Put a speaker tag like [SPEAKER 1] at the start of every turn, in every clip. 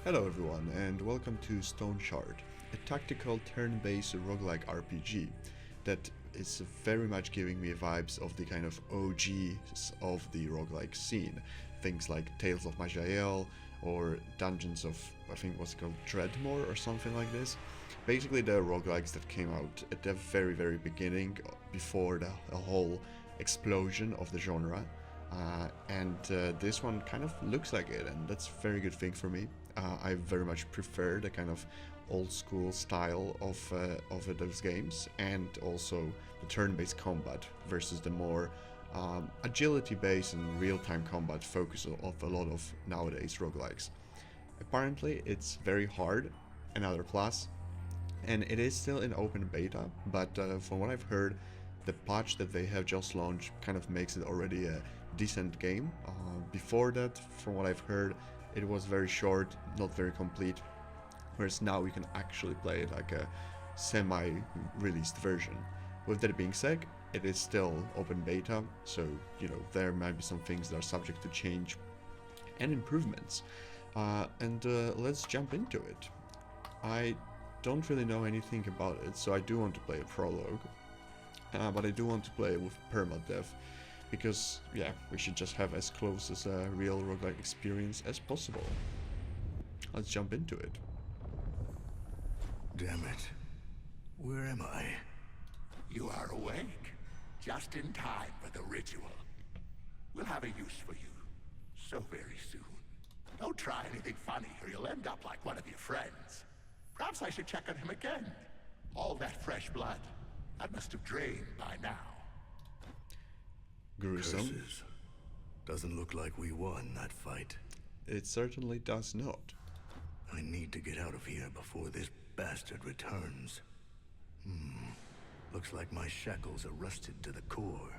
[SPEAKER 1] Hello everyone and welcome to Stoneshard, a tactical turn-based roguelike RPG that is very much giving me vibes of the kind of OGs of the roguelike scene. Things like Tales of Maj'Ael or Dungeons of, I think what's called Dreadmore or something like this. Basically the roguelikes that came out at the very beginning before the whole explosion of the genre. This one kind of looks like it, and that's a very good thing for me. I very much prefer the kind of old school style of those games, and also the turn-based combat versus the more agility-based and real-time combat focus of a lot of nowadays roguelikes. Apparently, it's very hard, another plus, and it is still in open beta, but from what I've heard, the patch that they have just launched kind of makes it already a decent game. Before that, from what I've heard, it was very short, not very complete, whereas now we can actually play it like a semi-released version. With that being said, it is still open beta, so there might be some things that are subject to change and improvements. Let's jump into it. I don't really know anything about it, so I do want to play a prologue, but I do want to play with permadeath, because yeah, we should just have as close as a real roguelike experience as possible. Let's jump into it.
[SPEAKER 2] Damn it. Where am I?
[SPEAKER 3] You are awake, just in time for the ritual. We'll have a use for you, so very soon. Don't try anything funny or you'll end up like one of your friends. Perhaps I should check on him again. All that fresh blood, that must have drained by now.
[SPEAKER 1] Gruesome.
[SPEAKER 2] Curses. Doesn't look like we won that fight.
[SPEAKER 1] It certainly does not.
[SPEAKER 2] I need to get out of here before this bastard returns. Looks like my shackles are rusted to the core.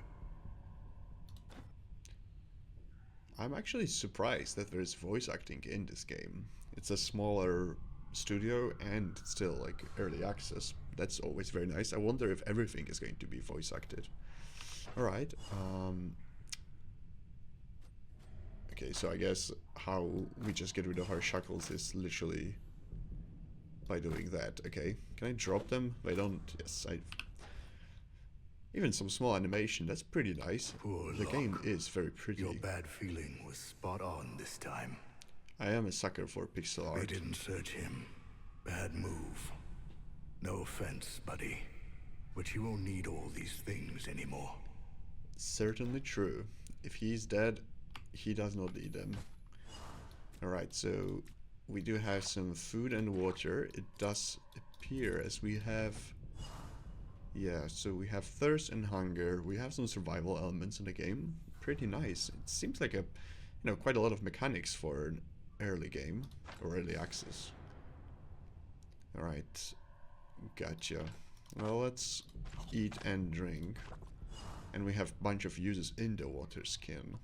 [SPEAKER 1] I'm actually surprised that there's voice acting in this game. It's a smaller studio and it's still like early access. That's always very nice. I wonder if everything is going to be voice acted. Alright, okay, so I guess how we just get rid of our shackles is literally by doing that. Okay, can I drop them? I don't, yes, even some small animation, that's pretty nice.
[SPEAKER 2] Poor
[SPEAKER 1] The
[SPEAKER 2] luck.
[SPEAKER 1] game is very pretty.
[SPEAKER 2] Your bad feeling was spot on this time.
[SPEAKER 1] I am a sucker for pixel
[SPEAKER 2] They
[SPEAKER 1] art.
[SPEAKER 2] didn't search him. Bad move. No offense, buddy, but you won't need all these things anymore.
[SPEAKER 1] Certainly true. If he's dead, he does not need them. Alright, so we do have some food and water. It does appear as we have... Yeah, so we have thirst and hunger. We have some survival elements in the game. Pretty nice. It seems like quite a lot of mechanics for an early game, or early access. Alright, gotcha. Well, let's eat and drink. And we have a bunch of uses in the water skin.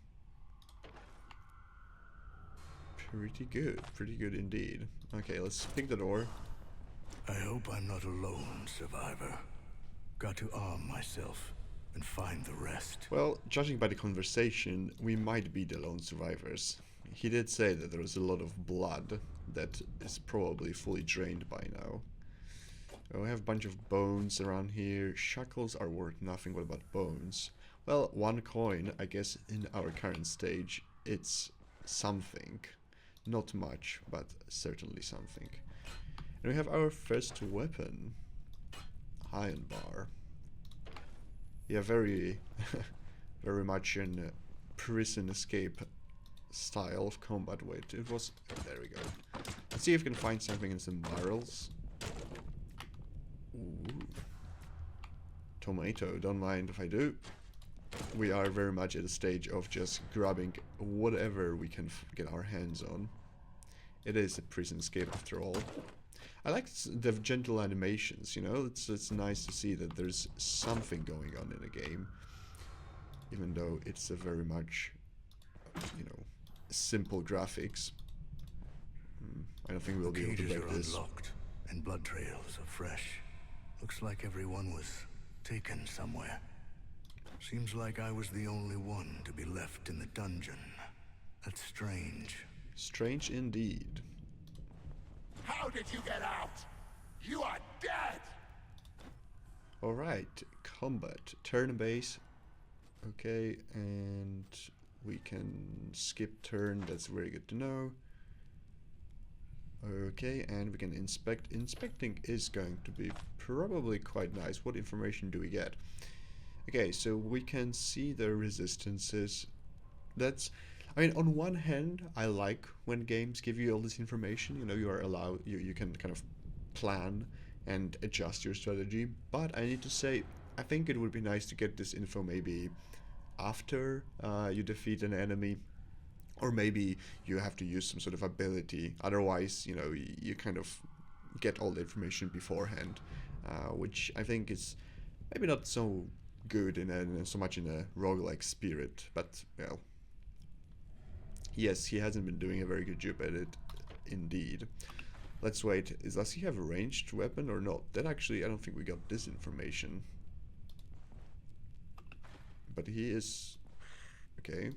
[SPEAKER 1] Pretty good indeed. Okay, let's pick the door.
[SPEAKER 2] I hope I'm not alone, survivor. Got to arm myself and find the rest.
[SPEAKER 1] Well, judging by the conversation, we might be the lone survivors. He did say that there was a lot of blood that is probably fully drained by now. We have a bunch of bones around here. Shackles are worth nothing. What about bones? Well, 1 coin, I guess in our current stage, it's something. Not much, but certainly something. And we have our first weapon. Iron bar. Yeah, very, very much in prison escape style of combat. Wait, it was... there we go. Let's see if we can find something in some barrels. Ooh. Tomato, don't mind if I do. We are very much at a stage of just grabbing whatever we can get our hands on. It is a prison escape after all. I like the gentle animations, it's nice to see that there's something going on in the game. Even though it's a very much, simple graphics. I don't think we'll be able to
[SPEAKER 2] Cages
[SPEAKER 1] break
[SPEAKER 2] are
[SPEAKER 1] this.
[SPEAKER 2] unlocked, and blood trails are fresh. Looks like everyone was taken somewhere. Seems like I was the only one to be left in the dungeon. That's strange.
[SPEAKER 1] Strange indeed.
[SPEAKER 3] did you get out? You are dead!
[SPEAKER 1] Alright, combat. Turn base. Okay, and we can skip turn, that's very good to know. Okay, and we can inspect. Inspecting is going to be probably quite nice. What information do we get? Okay, so we can see the resistances. That's, I mean, on one hand, I like when games give you all this information. You know, you are allowed, you can kind of plan and adjust your strategy. But I need to say, I think it would be nice to get this info maybe after you defeat an enemy. Or maybe you have to use some sort of ability. Otherwise, you know, you kind of get all the information beforehand, which I think is maybe not so good in so much in a roguelike spirit. But, well, yes, he hasn't been doing a very good job at it, indeed. Let's wait. Does he have a ranged weapon or not? That actually, I don't think we got this information. But he is... okay.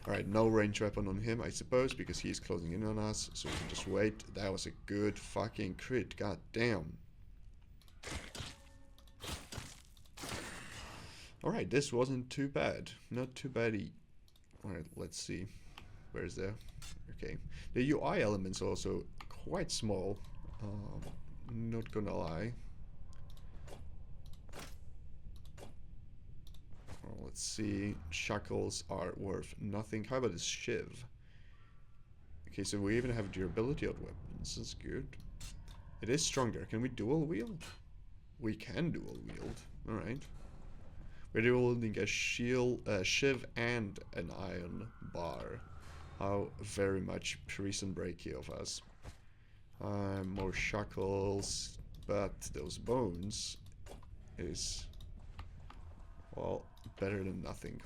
[SPEAKER 1] Alright, no range weapon on him, I suppose, because he's closing in on us, so we can just wait. That was a good fucking crit, god damn. Alright, this wasn't too bad. Not too bad. Alright, let's see. Where's the... okay. The UI elements are also quite small. Not gonna lie. Let's see. Shackles are worth nothing. How about this shiv? Okay, so we even have durability on weapons. That's good. It is stronger. Can we dual wield? We can dual wield. Alright. We're dual wielding a shield, shiv and an iron bar. How very much prison breaky of us. More shackles. But those bones is... well, better than nothing.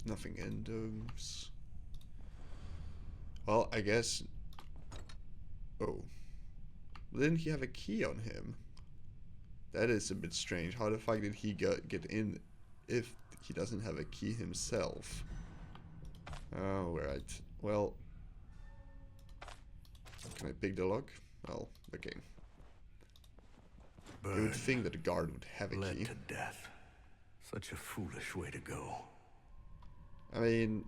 [SPEAKER 1] Nothing in those. Well, I guess... oh. Didn't he have a key on him? That is a bit strange. How the fuck did he get in if he doesn't have a key himself? Oh, right. Well... can I pick the lock? Well, okay. You would think that the guard would have a key.
[SPEAKER 2] Led to death. Such a foolish way to go.
[SPEAKER 1] I mean,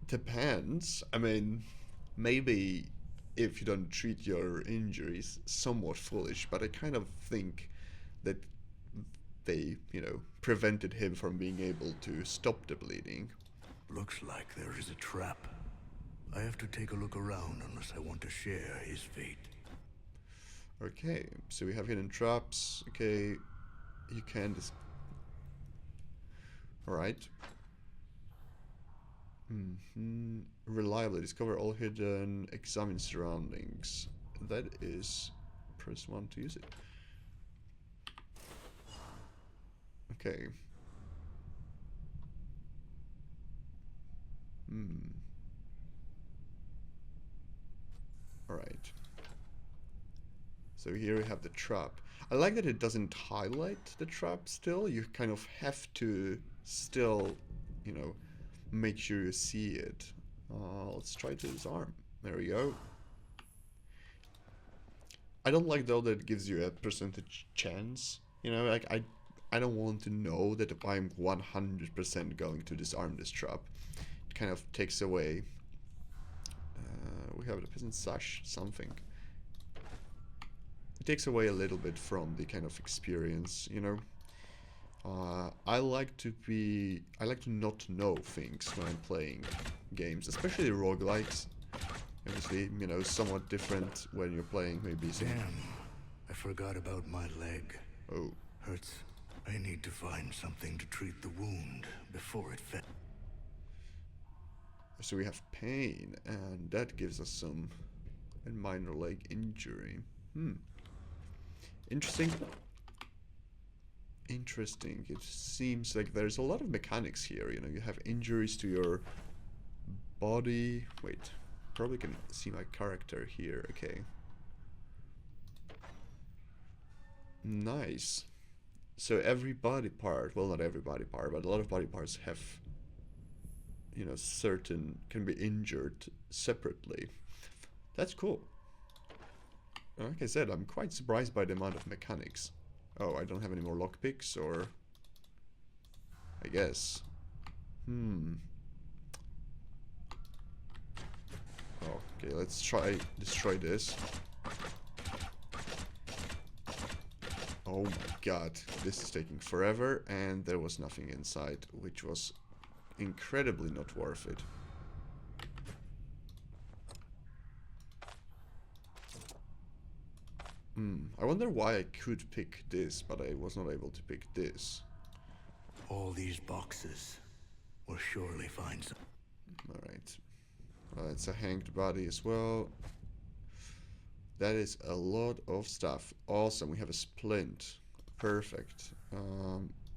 [SPEAKER 1] depends. I mean, maybe if you don't treat your injuries, somewhat foolish, but I kind of think that they, you know, prevented him from being able to stop the bleeding.
[SPEAKER 2] Looks like there is a trap. I have to take a look around unless I want to share his fate.
[SPEAKER 1] Okay, so we have hidden traps. Okay, you can just... alright. Reliably discover all hidden, examine surroundings. That is... press 1 to use it. Okay. Alright. So here we have the trap. I like that it doesn't highlight the trap still. You kind of have to still, you know, make sure you see it. Let's try to disarm. There we go. I don't like though that it gives you a percentage chance. You know, like I don't want to know that if I'm 100% going to disarm this trap. It kind of takes away. We have the peasant sash, something. It takes away a little bit from the kind of experience, you know. I like to not know things when I'm playing games, especially roguelikes. Obviously, you know, somewhat different when you're playing maybe some...
[SPEAKER 2] Damn, I forgot about my leg.
[SPEAKER 1] Oh.
[SPEAKER 2] Hurts. I need to find something to treat the wound before it fed.
[SPEAKER 1] So we have pain, and that gives us some minor leg injury. Interesting. Interesting. It seems like there's a lot of mechanics here. You know, you have injuries to your body. Wait, probably can see my character here. Okay. Nice. So every body part, well, not every body part, but a lot of body parts have, you know, certain can be injured separately. That's cool. Like I said, I'm quite surprised by the amount of mechanics. Oh, I don't have any more lockpicks, or I guess. Oh, okay, let's try destroy this. Oh my god, this is taking forever, and there was nothing inside, which was incredibly not worth it. I wonder why I could pick this, but I was not able to pick this.
[SPEAKER 2] All these boxes will surely find some.
[SPEAKER 1] Alright. It's a hanged body as well. That is a lot of stuff. Awesome, we have a splint. Perfect.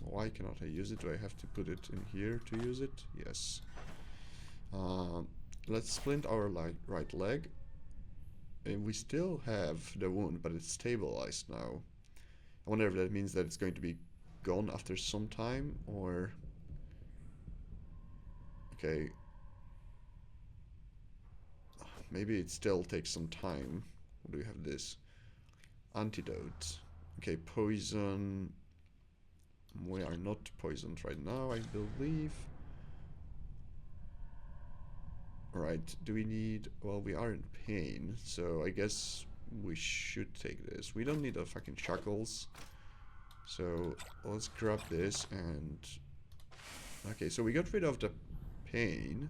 [SPEAKER 1] Why cannot I use it? Do I have to put it in here to use it? Yes. Let's splint our right leg. And we still have the wound, but it's stabilized now. I wonder if that means that it's going to be gone after some time, or... Okay. Maybe it still takes some time. What do we have this? Antidote. Okay, poison. We are not poisoned right now, I believe. Alright, do we need... Well, we are in pain, so I guess we should take this. We don't need the fucking shackles. So, let's grab this and... Okay, so we got rid of the pain.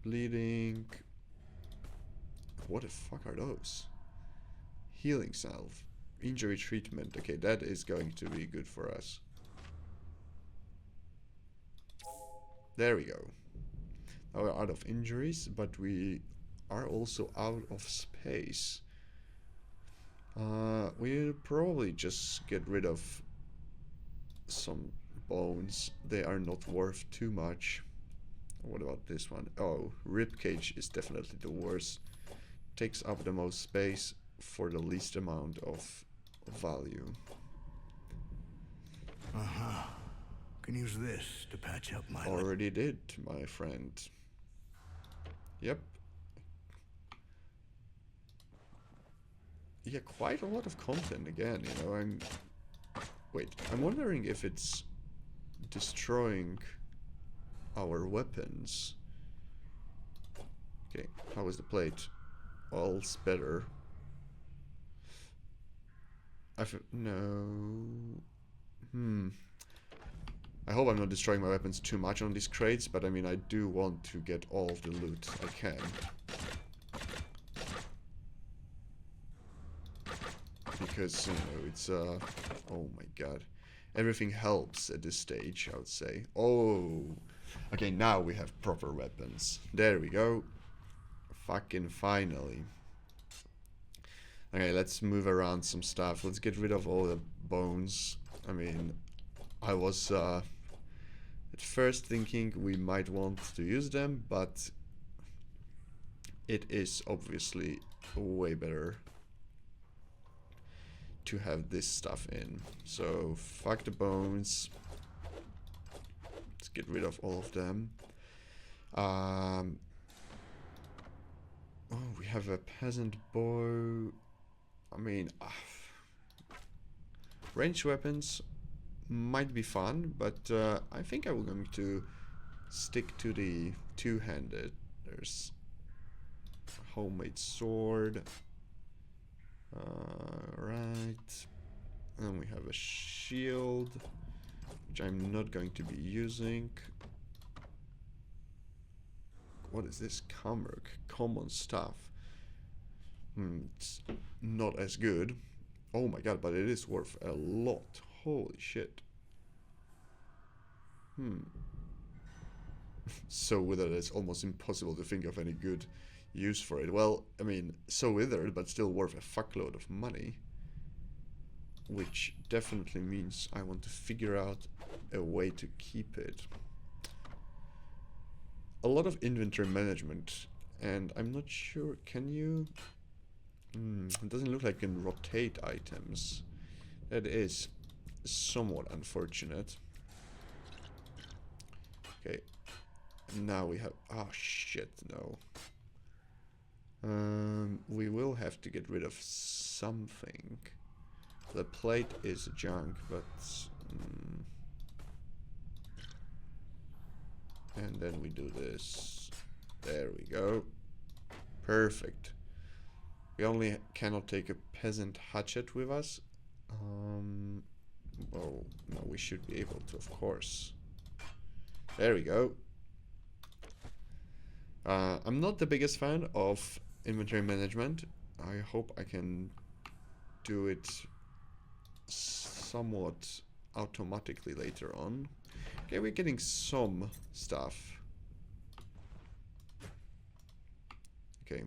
[SPEAKER 1] Bleeding... What the fuck are those? Healing salve. Injury treatment. Okay, that is going to be good for us. There we go. Now we're out of injuries, but we are also out of space. We'll probably just get rid of some bones. They are not worth too much. What about this one? Oh, ribcage is definitely the worst. Takes up the most space for the least amount of value.
[SPEAKER 2] Can use this to patch up my...
[SPEAKER 1] Already did, my friend. Yep. Yeah, quite a lot of content again, you know. Wait, I'm wondering if it's destroying our weapons. Okay, how is the plate? All's better. No. I hope I'm not destroying my weapons too much on these crates, but I mean, I do want to get all of the loot I can. Because, you know, it's, oh my god. Everything helps at this stage, I would say. Oh! Okay, now we have proper weapons. There we go. Fucking finally. Okay, let's move around some stuff. Let's get rid of all the bones. I mean, I was at first thinking we might want to use them, but it is obviously way better to have this stuff in. So, fuck the bones. Let's get rid of all of them. Oh, we have a peasant bow. I mean, ranged weapons might be fun, but I think I'm going to stick to the two-handed. There's a homemade sword. Right. And we have a shield, which I'm not going to be using. What is this? Kamruk. Common stuff. It's not as good. Oh my god, but it is worth a lot. Holy shit. So withered, it's almost impossible to think of any good use for it. Well, I mean, so withered, but still worth a fuckload of money. Which definitely means I want to figure out a way to keep it. A lot of inventory management, and I'm not sure, can you... it doesn't look like you can rotate items. That is somewhat unfortunate. Okay. Now we have... Oh, shit, no. We will have to get rid of something. The plate is junk, but... and then we do this. There we go. Perfect. We only cannot take a peasant hatchet with us. Well, no, we should be able to, of course. There we go. I'm not the biggest fan of inventory management. I hope I can do it somewhat automatically later on. Okay, we're getting some stuff. Okay.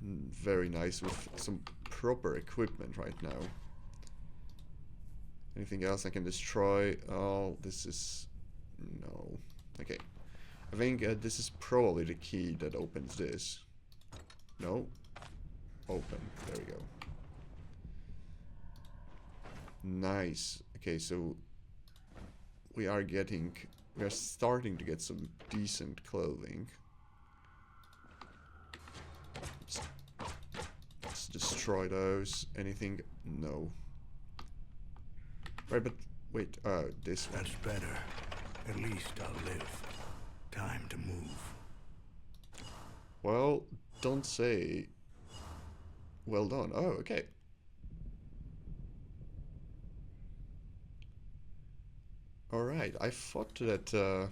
[SPEAKER 1] Very nice with some proper equipment right now. Anything else I can destroy? Oh, this is... no. Okay. I think this is probably the key that opens this. No? Open. There we go. Nice. Okay, so... we are starting to get some decent clothing. Let's destroy those. Anything? No. Right, but wait, this one.
[SPEAKER 2] That's better. At least I'll live. Time to move.
[SPEAKER 1] Well, don't say well done. Oh, okay. Alright, I thought that, well,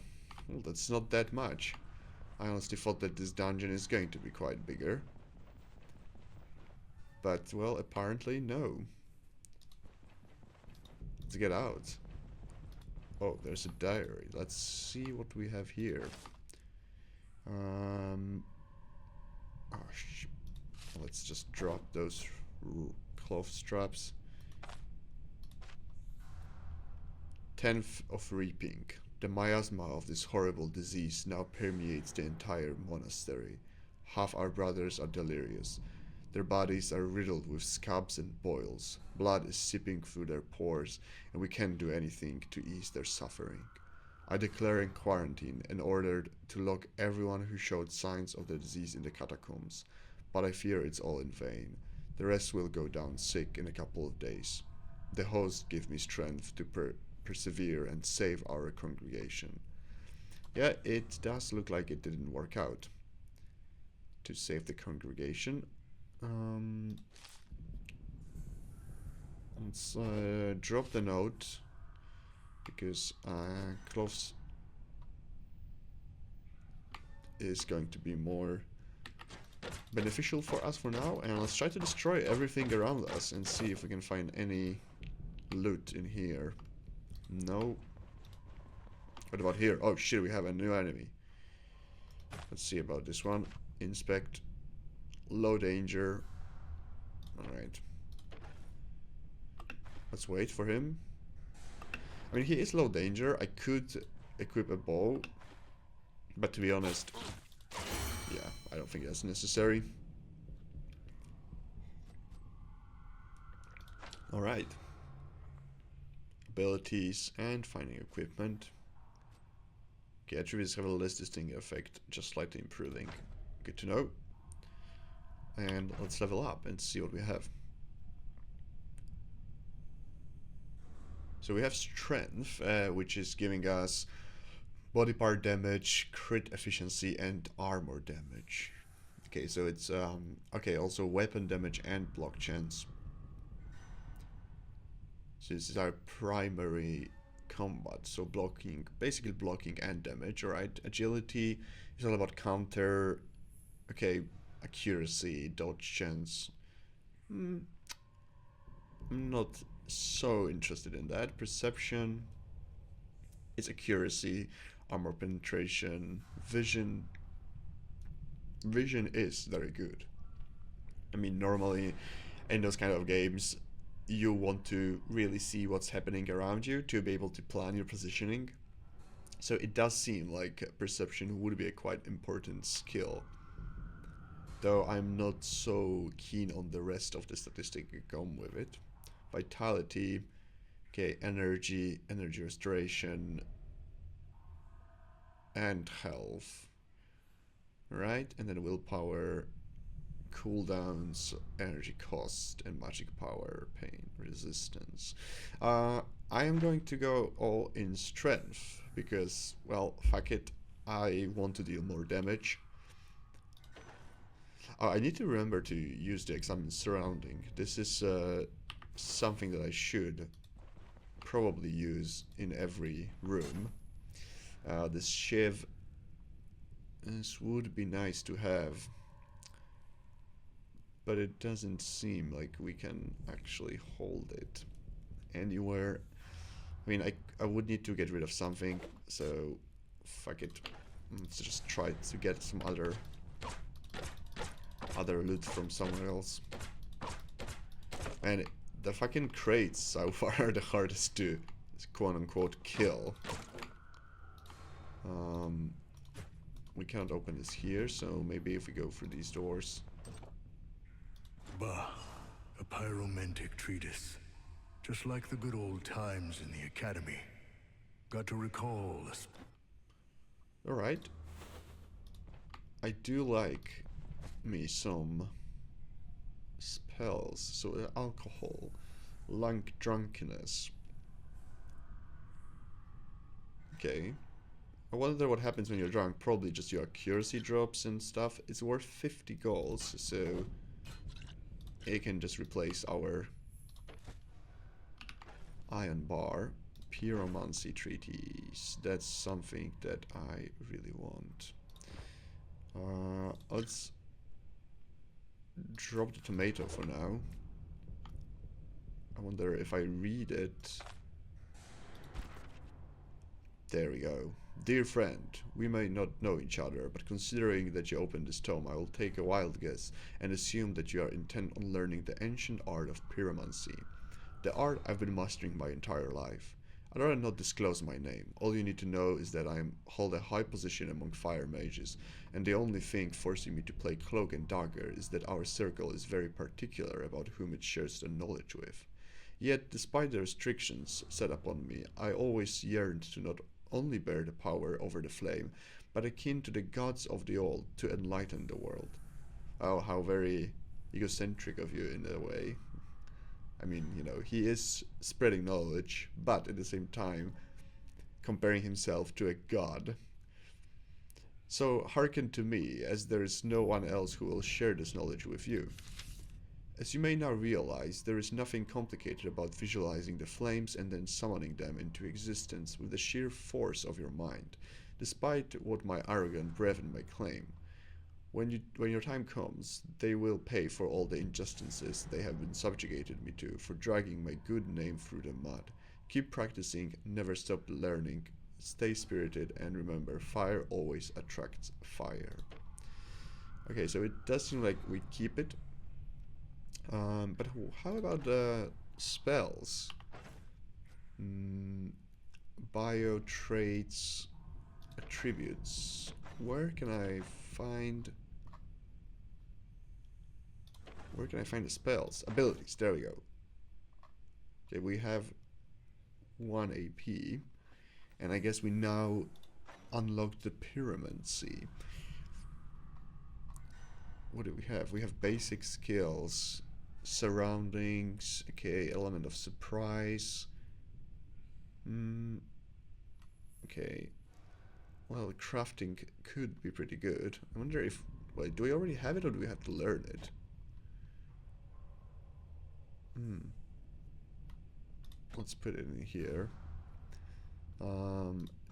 [SPEAKER 1] that's not that much. I honestly thought that this dungeon is going to be quite bigger. But, well, apparently no. Let's get out. Oh, there's a diary. Let's see what we have here. Oh, let's just drop those cloth straps. 10th of Reaping. The miasma of this horrible disease now permeates the entire monastery. Half our brothers are delirious. Their bodies are riddled with scabs and boils. Blood is seeping through their pores, and we can't do anything to ease their suffering. I declare in quarantine and ordered to lock everyone who showed signs of the disease in the catacombs, but I fear it's all in vain. The rest will go down sick in a couple of days. The host give me strength to persevere and save our congregation. Yeah, it does look like it didn't work out to save the congregation. Let's drop the note because cloves is going to be more beneficial for us for now, and let's try to destroy everything around us and see if we can find any loot in here. No. What about here? Oh shit, we have a new enemy. Let's see about this one. Inspect. Low danger. Alright. Let's wait for him. I mean, he is low danger. I could equip a bow, but to be honest, yeah, I don't think that's necessary. Alright. Abilities and finding equipment. Okay, attributes have a less distinct effect, just slightly improving. Good to know. And let's level up and see what we have. So we have strength, which is giving us body part damage, crit efficiency, and armor damage. Okay, so it's okay, also weapon damage and block chance. So this is our primary combat, so blocking, basically blocking and damage, alright? Agility is all about counter, okay, accuracy, dodge chance. I'm not so interested in that. Perception is accuracy, armor penetration, vision. Vision is very good. I mean, normally in those kind of games, you want to really see what's happening around you to be able to plan your positioning. So it does seem like perception would be a quite important skill. Though I'm not so keen on the rest of the statistic that come with it. Vitality, okay, energy restoration, and health. Right? And then willpower, cooldowns, energy cost, and magic power, pain, resistance. I am going to go all in strength because, well, fuck it. I want to deal more damage. I need to remember to use the examine surrounding. This is something that I should probably use in every room. This shiv, this would be nice to have, but it doesn't seem like we can actually hold it anywhere. I mean, I would need to get rid of something, so fuck it. Let's just try to get some other loot from somewhere else. And the fucking crates so far are the hardest to quote-unquote kill. We cannot open this here, so maybe if we go through these doors.
[SPEAKER 2] Bah, a pyromantic treatise. Just like the good old times in the academy. Got to recall us.
[SPEAKER 1] Alright. I do like me some spells. So alcohol, lung drunkenness. Okay. I wonder what happens when you're drunk. Probably just your accuracy drops and stuff. It's worth 50 goals, so it can just replace our iron bar. Pyromancy treaties. That's something that I really want. Let's drop the tomato for now. I wonder if I read it. There we go. Dear friend, we may not know each other, but considering that you opened this tome, I will take a wild guess and assume that you are intent on learning the ancient art of pyromancy. The art I've been mastering my entire life. I'd rather not disclose my name. All you need to know is that I hold a high position among fire mages, and the only thing forcing me to play cloak and dagger is that our circle is very particular about whom it shares the knowledge with. Yet, despite the restrictions set upon me, I always yearned to not only bear the power over the flame, but akin to the gods of the old to enlighten the world. Oh, how very egocentric of you in a way. I mean, you know, he is spreading knowledge, but at the same time, comparing himself to a god. So hearken to me, as there is no one else who will share this knowledge with you. As you may now realize, there is nothing complicated about visualizing the flames and then summoning them into existence with the sheer force of your mind, despite what my arrogant brethren may claim. When your time comes, they will pay for all the injustices they have been subjugated me to, for dragging my good name through the mud. Keep practicing, never stop learning, stay spirited, and remember, fire always attracts fire. Okay, so it does seem like we keep it. But how about the spells? Bio traits, attributes. Where can I find the spells? Abilities, there we go. Okay, we have 1 AP, and I guess we now unlock the pyromancy. What do we have? We have basic skills, surroundings, okay, element of surprise. Okay. Well, crafting could be pretty good. I wonder if... Wait, do we already have it or do we have to learn it? Let's put it in here.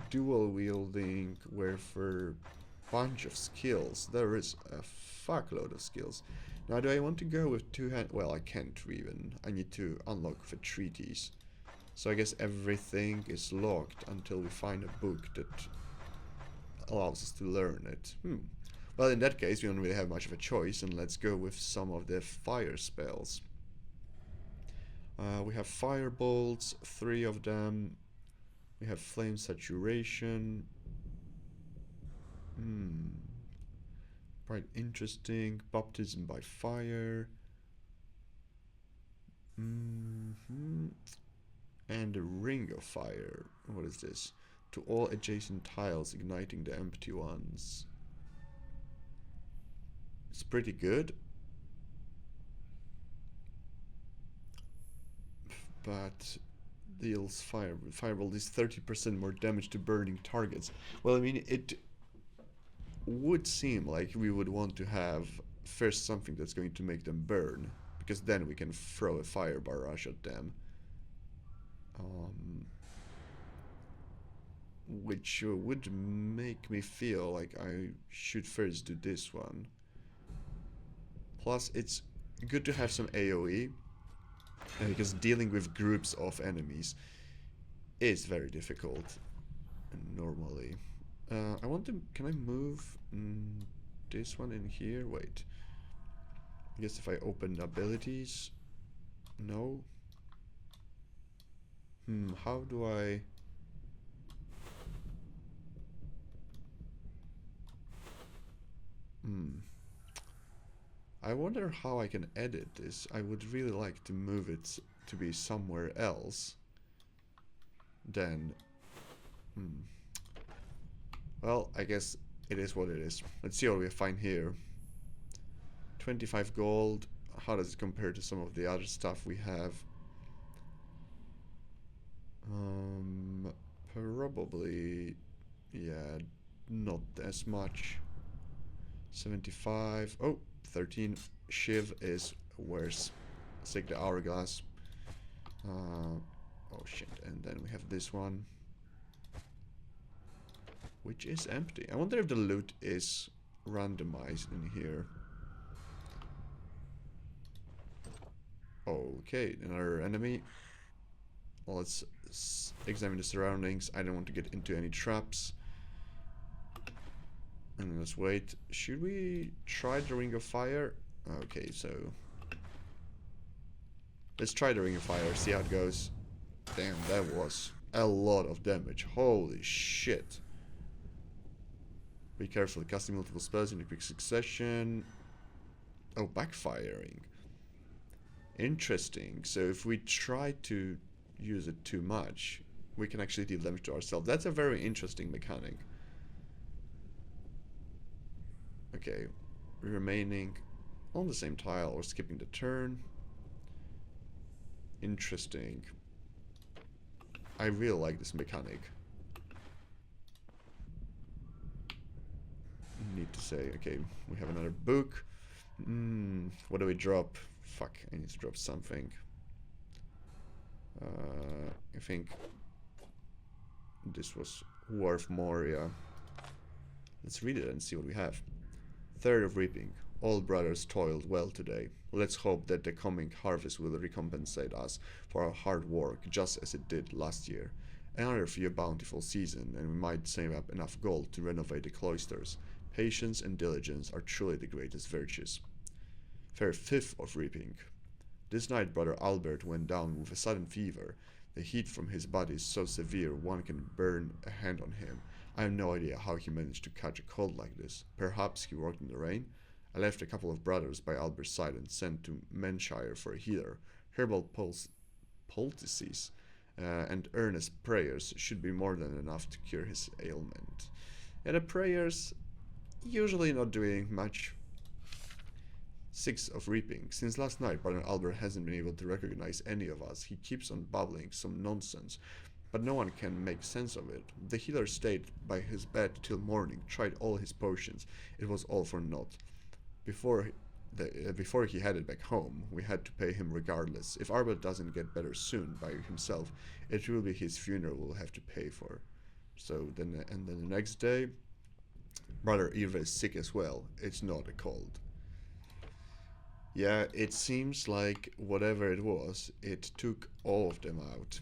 [SPEAKER 1] Dual wielding, where for bunch of skills. There is a fuckload of skills. Now, do I want to go with two-hand? Well, I can't even. I need to unlock the treaties. So I guess everything is locked until we find a book that allows us to learn it. Well, in that case, we don't really have much of a choice, and let's go with some of the fire spells. We have fire bolts, 3 of them. We have flame saturation. Quite interesting. Baptism by fire. And the ring of fire. What is this? to all adjacent tiles, igniting the empty ones. It's pretty good. But deals fireball is 30% more damage to burning targets. Well, I mean, it would seem like we would want to have first something that's going to make them burn, because then we can throw a fire barrage at them. Which would make me feel like I should first do this one. Plus, it's good to have some AoE, because dealing with groups of enemies is very difficult normally. I want to... Can I move this one in here? Wait. I guess if I open abilities... No. How do I... I wonder how I can edit this. I would really like to move it to be somewhere else. Then... Well, I guess it is what it is. Let's see what we find here. 25 gold. How does it compare to some of the other stuff we have? Probably... Yeah, not as much. 75. Oh, 13. Shiv is worse. Let's take the hourglass. Oh shit. And then we have this one, which is empty. I wonder if the loot is randomized in here. Okay, another enemy. Well, let's examine the surroundings. I don't want to get into any traps. And let's wait. Should we try the Ring of Fire? Okay, so... Let's try the Ring of Fire, see how it goes. Damn, that was a lot of damage. Holy shit. Be careful, casting multiple spells in a quick succession. Oh, backfiring. Interesting. So if we try to use it too much, we can actually deal damage to ourselves. That's a very interesting mechanic. Okay, remaining on the same tile or skipping the turn. Interesting. I really like this mechanic. Need to say, okay, we have another book. What do we drop? Fuck, I need to drop something. I think this was worth more, yeah. Let's read it and see what we have. Third of reaping. All brothers toiled well today. Let's hope that the coming harvest will recompensate us for our hard work, just as it did last year. Another few bountiful season, and we might save up enough gold to renovate the cloisters. Patience and diligence are truly the greatest virtues. Fair fifth of reaping. This night brother Albert went down with a sudden fever. The heat from his body is so severe one can burn a hand on him. I have no idea how he managed to catch a cold like this. Perhaps he worked in the rain? I left a couple of brothers by Albert's side and sent to Menshire for a healer. Herbal poultices and earnest prayers should be more than enough to cure his ailment. And the prayers usually not doing much. 6 of reaping. Since last night, Brother Albert hasn't been able to recognize any of us. He keeps on babbling some nonsense, but no one can make sense of it. The healer stayed by his bed till morning, tried all his potions. It was all for naught. Before he headed back home, we had to pay him regardless. If Albert doesn't get better soon by himself, it will be his funeral we'll have to pay for. So then, and then the next day, Brother Eva is sick as well. It's not a cold. Yeah, it seems like whatever it was, it took all of them out.